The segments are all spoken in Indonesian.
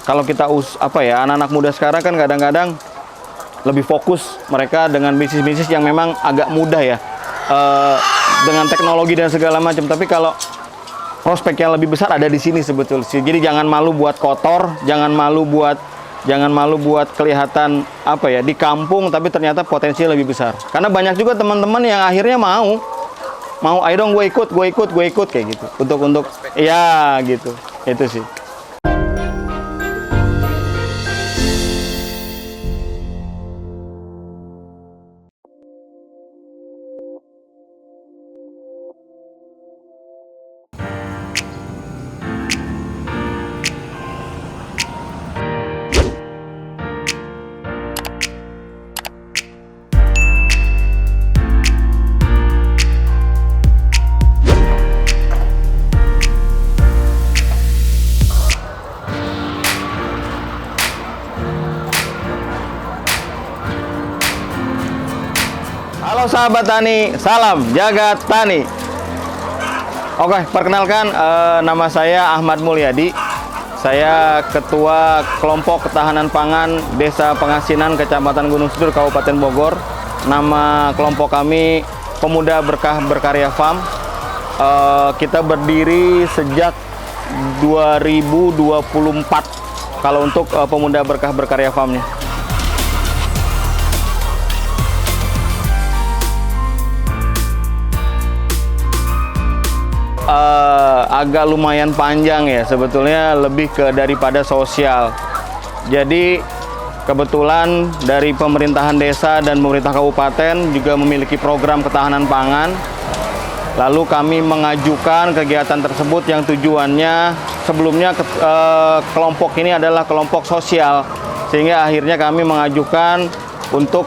kalau kita anak-anak muda sekarang kan kadang-kadang lebih fokus mereka dengan bisnis-bisnis yang memang agak mudah ya, dengan teknologi dan segala macam. Tapi kalau prospek yang lebih besar ada di sini sebetulnya. Jadi jangan malu buat kotor, jangan malu buat kelihatan di kampung, tapi ternyata potensinya lebih besar. Karena banyak juga teman-teman yang akhirnya mau ayo dong gue ikut kayak gitu. Untuk ya gitu. Itu sih. Halo sahabat tani, salam jagat tani. Oke, perkenalkan nama saya Ahmad Mulyadi. Saya Ketua Kelompok Ketahanan Pangan Desa Pengasinan, Kecamatan Gunung Sidur, Kabupaten Bogor. Nama kelompok kami Pemuda Berkah Berkarya Farm. Kita berdiri sejak 2024 kalau untuk Pemuda Berkah Berkarya Farmnya. Agak lumayan panjang ya, sebetulnya lebih ke daripada sosial. Jadi kebetulan dari pemerintahan desa dan pemerintah kabupaten juga memiliki program ketahanan pangan. Lalu kami mengajukan kegiatan tersebut yang tujuannya sebelumnya kelompok ini adalah kelompok sosial, sehingga akhirnya kami mengajukan untuk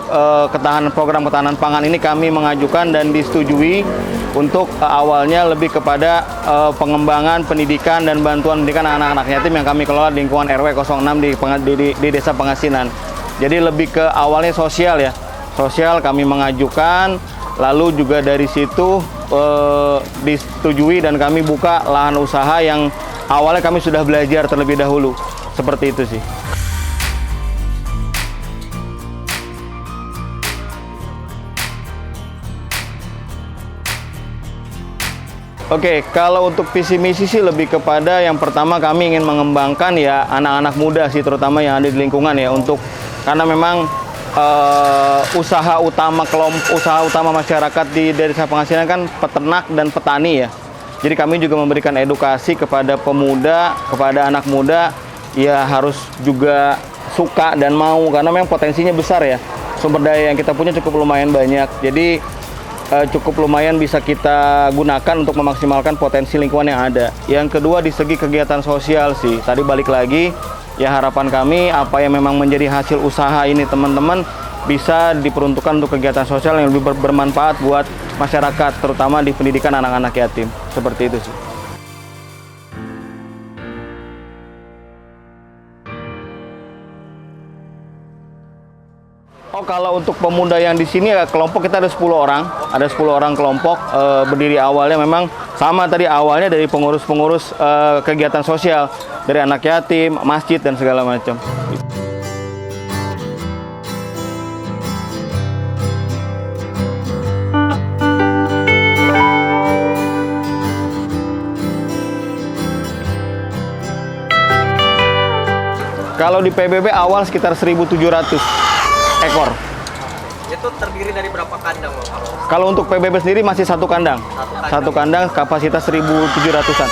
program ketahanan pangan ini kami mengajukan dan disetujui untuk awalnya lebih kepada pengembangan pendidikan dan bantuan pendidikan anak-anak yatim yang kami kelola di lingkungan RW 06 di Desa Pengasinan. Jadi lebih ke awalnya sosial ya. Sosial kami mengajukan, lalu juga dari situ disetujui dan kami buka lahan usaha yang awalnya kami sudah belajar terlebih dahulu. Seperti itu sih. Oke, kalau untuk visi misi sih lebih kepada yang pertama kami ingin mengembangkan ya anak-anak muda sih, terutama yang ada di lingkungan ya, karena memang usaha utama masyarakat di Desa Pengasinan kan peternak dan petani ya. Jadi kami juga memberikan edukasi kepada pemuda, kepada anak muda ya harus juga suka dan mau, karena memang potensinya besar ya. Sumber daya yang kita punya cukup lumayan banyak. Jadi cukup lumayan bisa kita gunakan untuk memaksimalkan potensi lingkungan yang ada. Yang kedua di segi kegiatan sosial sih, tadi balik lagi ya, harapan kami apa yang memang menjadi hasil usaha ini teman-teman bisa diperuntukkan untuk kegiatan sosial yang lebih bermanfaat buat masyarakat, terutama di pendidikan anak-anak yatim. Seperti itu sih. Oh, kalau untuk pemuda yang di sini ya kelompok kita ada 10 orang. Ada 10 orang kelompok, berdiri awalnya memang sama tadi, awalnya dari pengurus-pengurus kegiatan sosial, dari anak yatim, masjid dan segala macam. Kalau di PBB awal sekitar 1.700 ekor. Itu terdiri dari berapa kandang loh? Kalau untuk PBB sendiri masih satu kandang. Satu kandang kapasitas 1.700-an.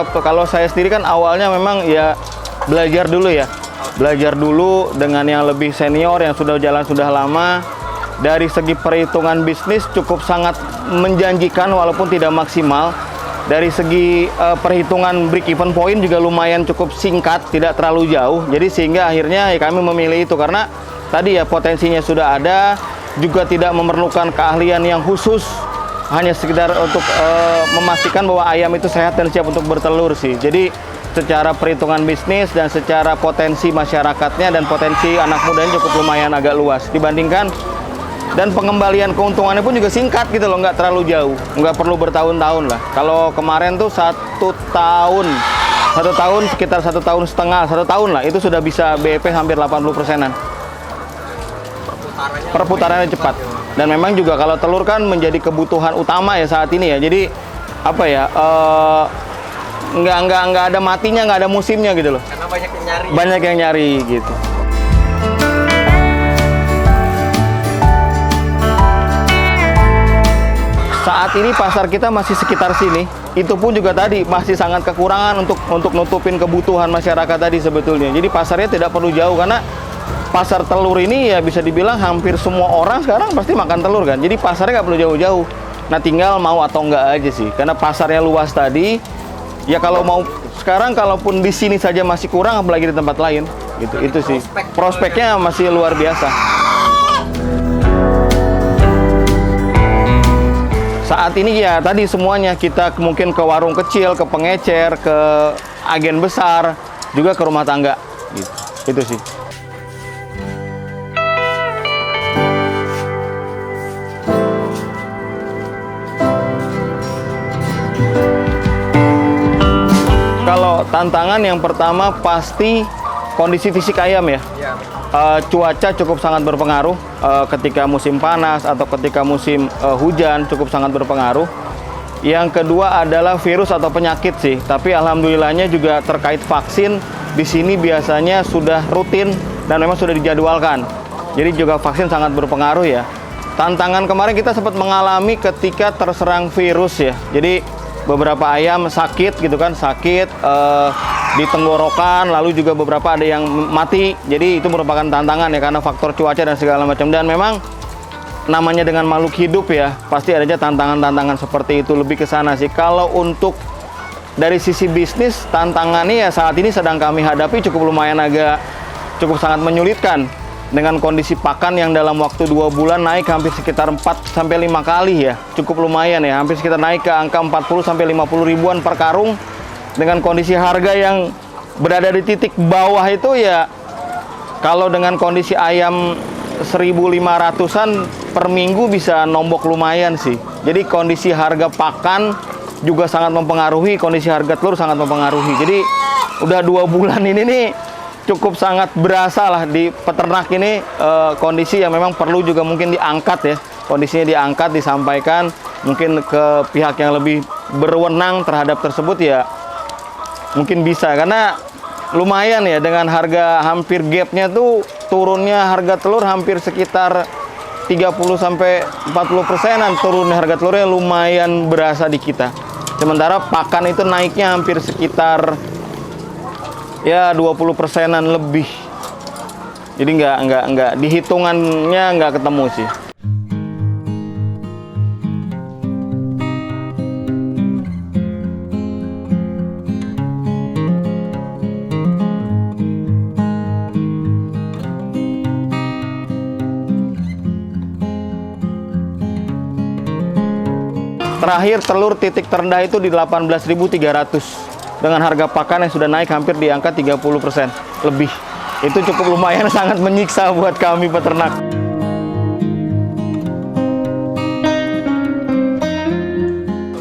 Kalau saya sendiri kan awalnya memang ya belajar dulu ya. Belajar dulu dengan yang lebih senior yang sudah jalan sudah lama. Dari segi perhitungan bisnis cukup sangat menjanjikan walaupun tidak maksimal. Dari segi perhitungan break even point juga lumayan cukup singkat, tidak terlalu jauh. Jadi sehingga akhirnya ya kami memilih itu karena tadi ya potensinya sudah ada, juga tidak memerlukan keahlian yang khusus, hanya sekedar untuk memastikan bahwa ayam itu sehat dan siap untuk bertelur sih. Jadi secara perhitungan bisnis dan secara potensi masyarakatnya dan potensi anak mudanya cukup lumayan agak luas dibandingkan Dan pengembalian keuntungannya pun juga singkat gitu loh, nggak terlalu jauh, nggak perlu bertahun-tahun lah. Kalau kemarin tuh satu tahun sekitar 1,5 tahun, 1 tahun lah, itu sudah bisa BEP hampir 80%-an. Perputarannya cepat. Dan memang juga kalau telur kan menjadi kebutuhan utama ya saat ini ya. Jadi apa ya? Nggak ada matinya, nggak ada musimnya gitu loh. Karena banyak yang nyari. Banyak yang nyari gitu. Saat ini pasar kita masih sekitar sini. Itu pun juga tadi masih sangat kekurangan untuk nutupin kebutuhan masyarakat tadi sebetulnya. Jadi pasarnya tidak perlu jauh karena pasar telur ini ya bisa dibilang hampir semua orang sekarang pasti makan telur kan. Jadi pasarnya nggak perlu jauh-jauh. Nah tinggal mau atau enggak aja sih. Karena pasarnya luas tadi. Ya kalau mau sekarang kalaupun di sini saja masih kurang apalagi di tempat lain. Gitu. Itu sih. Prospeknya masih luar biasa. Saat ini ya tadi semuanya kita mungkin ke warung kecil, ke pengecer, ke agen besar, juga ke rumah tangga. Gitu. Itu sih. Kalau tantangan yang pertama pasti kondisi fisik ayam ya. Cuaca cukup sangat berpengaruh ketika musim panas atau ketika musim hujan cukup sangat berpengaruh. Yang kedua adalah virus atau penyakit sih. Tapi alhamdulillahnya juga terkait vaksin di sini biasanya sudah rutin dan memang sudah dijadwalkan. Jadi juga vaksin sangat berpengaruh ya. Tantangan kemarin kita sempat mengalami ketika terserang virus ya. Jadi beberapa ayam sakit gitu kan, sakit di tenggorokan, lalu juga beberapa ada yang mati. Jadi itu merupakan tantangan ya karena faktor cuaca dan segala macam. Dan memang namanya dengan makhluk hidup ya, pasti adanya tantangan-tantangan seperti itu, lebih ke sana sih. Kalau untuk dari sisi bisnis, tantangannya ya saat ini sedang kami hadapi cukup lumayan cukup sangat menyulitkan. Dengan kondisi pakan yang dalam waktu 2 bulan naik hampir sekitar 4-5 kali ya. Cukup lumayan ya, hampir sekitar naik ke angka 40-50 ribuan per karung. Dengan kondisi harga yang berada di titik bawah itu ya, kalau dengan kondisi ayam 1.500-an per minggu bisa nombok lumayan sih. Jadi kondisi harga pakan juga sangat mempengaruhi, kondisi harga telur sangat mempengaruhi. Jadi udah 2 bulan ini nih cukup sangat berasa lah di peternak ini, kondisi yang memang perlu juga mungkin diangkat ya. Kondisinya diangkat, disampaikan mungkin ke pihak yang lebih berwenang terhadap tersebut ya. Mungkin bisa, karena lumayan ya dengan harga hampir gapnya tuh turunnya harga telur hampir sekitar 30-40%-an turunnya harga telurnya, lumayan berasa di kita. Sementara pakan itu naiknya hampir sekitar ya 20%-an lebih. Jadi nggak dihitungannya nggak ketemu sih. Terakhir telur titik terendah itu di 18.300 dengan harga pakan yang sudah naik hampir di angka 30% lebih. Itu cukup lumayan sangat menyiksa buat kami peternak.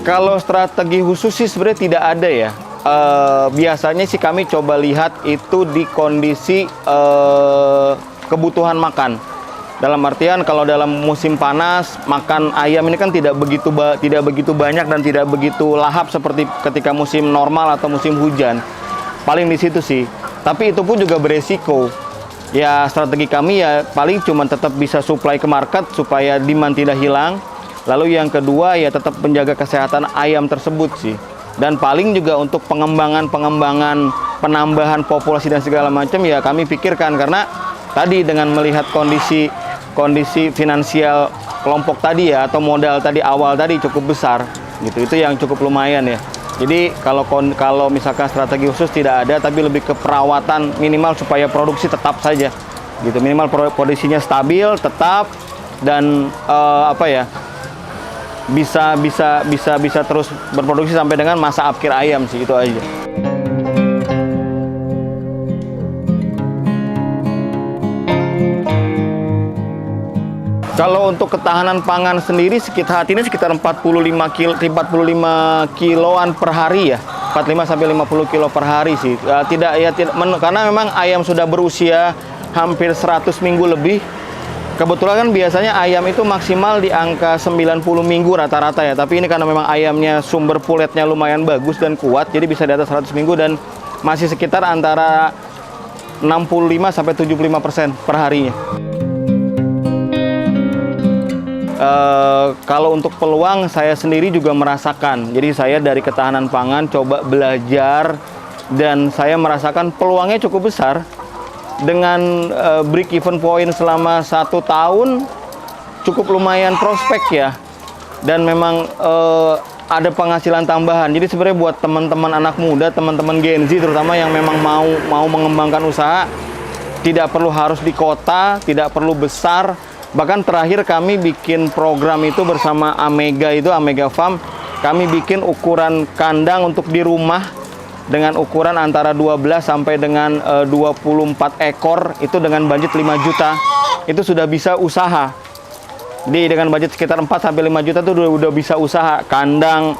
Kalau strategi khusus sih sebenarnya tidak ada ya. Biasanya sih kami coba lihat itu di kondisi kebutuhan makan. Dalam artian kalau dalam musim panas makan ayam ini kan tidak begitu banyak dan tidak begitu lahap seperti ketika musim normal atau musim hujan. Paling di situ sih. Tapi itu pun juga beresiko. Ya strategi kami ya paling cuma tetap bisa supply ke market supaya demand tidak hilang. Lalu yang kedua ya tetap menjaga kesehatan ayam tersebut sih. Dan paling juga untuk pengembangan penambahan populasi dan segala macam ya kami pikirkan, karena tadi dengan melihat kondisi finansial kelompok tadi ya, atau modal tadi awal tadi cukup besar gitu, itu yang cukup lumayan ya. Jadi kalau misalkan strategi khusus tidak ada, tapi lebih ke perawatan minimal supaya produksi tetap saja gitu, minimal produksinya stabil tetap dan bisa terus berproduksi sampai dengan masa akhir ayam sih, itu aja. Kalau untuk ketahanan pangan sendiri sekitar sekitar 45 kiloan per hari ya. 45 sampai 50 kilo per hari sih. Karena memang ayam sudah berusia hampir 100 minggu lebih. Kebetulan kan biasanya ayam itu maksimal di angka 90 minggu rata-rata ya. Tapi ini karena memang ayamnya sumber puletnya lumayan bagus dan kuat, jadi bisa di atas 100 minggu dan masih sekitar antara 65 sampai 75% per harinya. Kalau untuk peluang saya sendiri juga merasakan. Jadi saya dari ketahanan pangan coba belajar dan saya merasakan peluangnya cukup besar. Dengan break even point selama 1 tahun cukup lumayan prospek ya. Dan memang ada penghasilan tambahan. Jadi sebenarnya buat teman-teman anak muda, teman-teman Gen Z terutama yang memang mau mengembangkan usaha, tidak perlu harus di kota, tidak perlu besar. Bahkan terakhir kami bikin program itu bersama Amega Farm. Kami bikin ukuran kandang untuk di rumah dengan ukuran antara 12 sampai dengan 24 ekor itu dengan budget 5 juta. Itu sudah bisa usaha. Dengan budget sekitar 4 sampai 5 juta itu udah bisa usaha. Kandang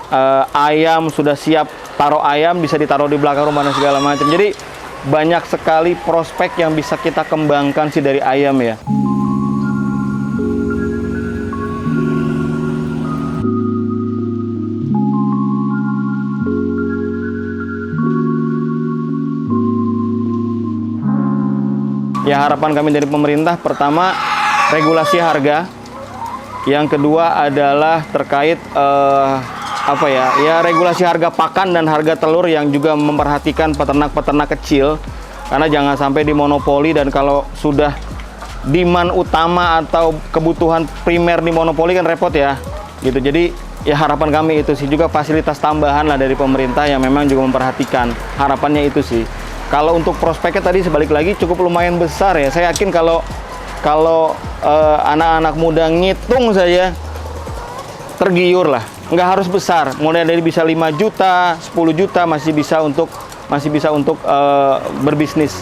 ayam sudah siap, taruh ayam bisa ditaruh di belakang rumah dan segala macam. Jadi banyak sekali prospek yang bisa kita kembangkan sih dari ayam ya. Ya, harapan kami dari pemerintah, pertama regulasi harga, yang kedua adalah terkait regulasi harga pakan dan harga telur yang juga memperhatikan peternak-peternak kecil, karena jangan sampai dimonopoli, dan kalau sudah demand utama atau kebutuhan primer dimonopoli kan repot ya gitu. Jadi ya harapan kami itu sih, juga fasilitas tambahan lah dari pemerintah yang memang juga memperhatikan, harapannya itu sih. Kalau untuk prospeknya tadi sebalik lagi cukup lumayan besar ya. Saya yakin kalau anak-anak muda ngitung saja tergiur lah. Nggak harus besar. Mulai dari bisa 5 juta, 10 juta masih bisa untuk berbisnis.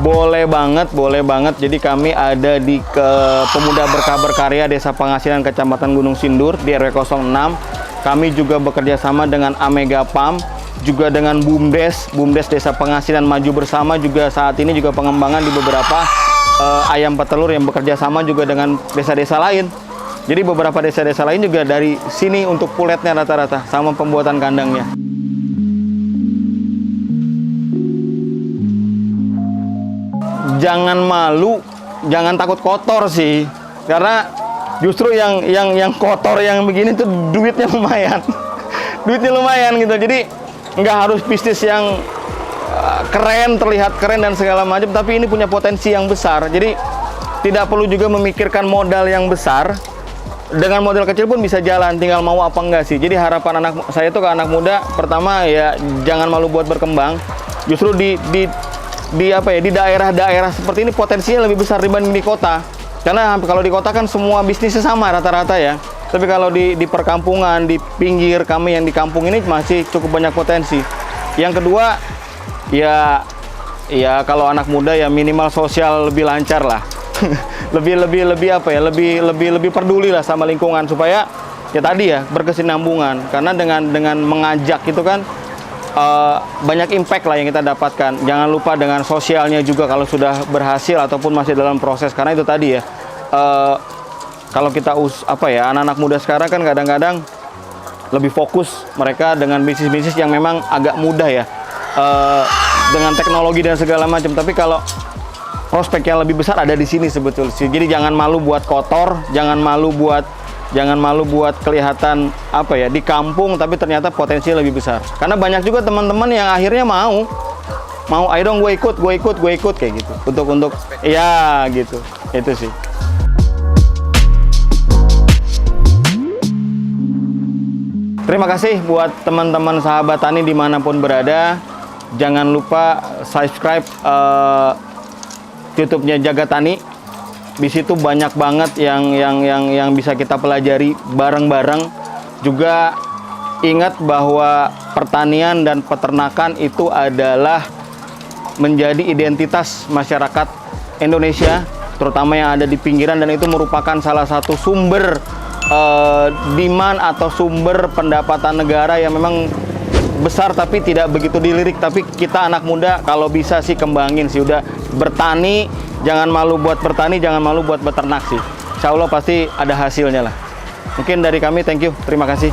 Boleh banget. Jadi kami ada di Pemuda Berkarya Desa Pangasinan Kecamatan Gunung Sindur di RW 06. Kami juga bekerja sama dengan Amega Farm, juga dengan BUMDes Desa Pangasinan Maju Bersama, juga saat ini juga pengembangan di beberapa ayam petelur yang bekerja sama juga dengan desa-desa lain. Jadi beberapa desa-desa lain juga dari sini untuk puletnya rata-rata sama pembuatan kandangnya. Jangan malu, jangan takut kotor sih, karena justru yang kotor yang begini tuh duitnya lumayan, gitu. Jadi nggak harus bisnis yang keren, terlihat keren dan segala macam, tapi ini punya potensi yang besar. Jadi tidak perlu juga memikirkan modal yang besar, dengan modal kecil pun bisa jalan, tinggal mau apa enggak sih. Jadi harapan saya tuh ke anak muda, pertama ya jangan malu buat berkembang. Justru di daerah-daerah seperti ini potensinya lebih besar dibanding di kota. Karena kalau di kota kan semua bisnisnya sama rata-rata ya. Tapi kalau di perkampungan, di pinggir kami yang di kampung ini masih cukup banyak potensi. Yang kedua, ya kalau anak muda ya minimal sosial lebih lancar lah. lebih peduli lah sama lingkungan, supaya ya tadi ya berkesinambungan. Karena dengan mengajak itu kan banyak impact lah yang kita dapatkan. Jangan lupa dengan sosialnya juga kalau sudah berhasil ataupun masih dalam proses. Karena itu tadi ya, kalau kita anak-anak muda sekarang kan kadang-kadang lebih fokus mereka dengan bisnis-bisnis yang memang agak mudah ya, dengan teknologi dan segala macam. Tapi kalau prospek yang lebih besar ada di sini sebetulnya. Jadi jangan malu buat kotor, jangan malu buat kelihatan di kampung, tapi ternyata potensinya lebih besar. Karena banyak juga teman-teman yang akhirnya mau ayo dong gue ikut kayak gitu. Untuk ya gitu. Itu sih. Terima kasih buat teman-teman sahabat tani dimanapun berada. Jangan lupa subscribe YouTube-nya Jaga Tani. Di situ banyak banget yang bisa kita pelajari bareng-bareng. Juga ingat bahwa pertanian dan peternakan itu adalah menjadi identitas masyarakat Indonesia, terutama yang ada di pinggiran, dan itu merupakan salah satu sumber demand atau sumber pendapatan negara yang memang besar tapi tidak begitu dilirik. Tapi kita anak muda kalau bisa sih kembangin sih, udah bertani, jangan malu buat bertani, jangan malu buat beternak sih. Insya Allah pasti ada hasilnya lah. Mungkin dari kami, thank you, terima kasih.